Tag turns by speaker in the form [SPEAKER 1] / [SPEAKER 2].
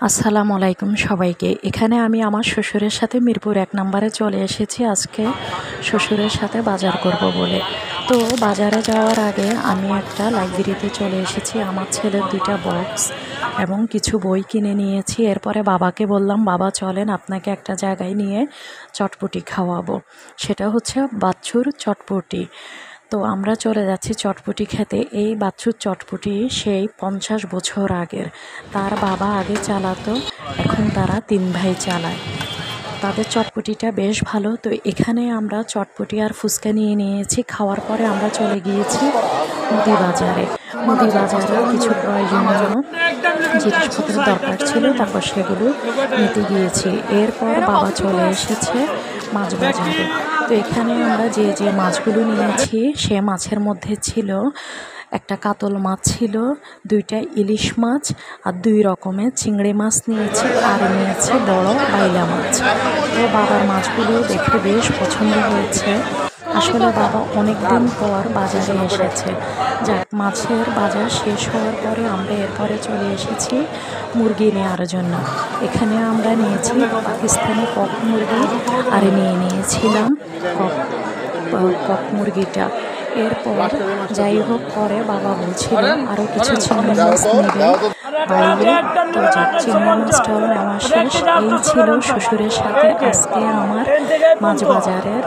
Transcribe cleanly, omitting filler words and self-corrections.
[SPEAKER 1] আসসালামু আলাইকুম সবাইকে। এখানে আমি আমার শ্বশুরের সাথে মিরপুর ১ নম্বরে চলে এসেছি আজকে শ্বশুরের সাথে বাজার করব বলে। তো বাজারে যাওয়ার আগে আমি একটা লাইব্রেরিতে চলে এসেছি। আমার ছেলের ২টা বক্স এবং কিছু বই কিনে নিয়েছি। এরপরে বাবাকে বললাম, বাবা চলেন আপনাকে একটা জায়গায় নিয়ে চটপটি খাওয়াবো। সেটা হচ্ছে বাচ্চুর চটপটি। তো আমরা চলে যাচ্ছি চটপটি খেতে। এই বাচ্চুর চটপটি সেই ৫০ বছর আগের। তার বাবা আগে চালাতো, এখন তারা ৩ ভাই চালায়। তাদের চটপটিটা বেশ ভালো। তো এখানে আমরা চটপটি আর ফুচকা নিয়ে নিয়েছি। খাওয়ার পরে আমরা চলে গিয়েছি মুদি বাজারে। মুদি বাজারে কিছু প্রয়োজনীয় জিনিসপত্রের দরকার ছিল, তারপর সেগুলো নিতে গিয়েছি। এরপর বাবা চলে এসেছে মাছ বাজারে। তো এখানে আমরা যে মাছগুলো নিয়েছি সে মাছের মধ্যে ছিল একটা কাতল মাছ ছিল, 2টা ইলিশ মাছ আর 2 রকমের চিংড়ি মাছ নিয়েছি, আর নিয়েছি বড় বাইলা মাছ। তো বাবার মাছগুলো দেখে বেশ পছন্দ হয়েছে। আসলে বাবা অনেক দিন পর বাজারে এসেছে। যাক, মাছের বাজার শেষ হওয়ার পরে আমরা এরপরে চলে এসেছি মুরগি নেওয়ার জন্য। এখানে আমরা নিয়েছি পাকিস্তানি কক মুরগি আর নিয়েছিলাম কক মুরগিটা। এরপর যাই হোক, পরে বাবা বলছিল আরও কিছু চিংড়ি মাছ নেবে বাইরে। তো যাক, চিংড়ি মাছটাও নেওয়া শেষ। এই ছিল শ্বশুরের সাথে আজকে আমার মাছ বাজারের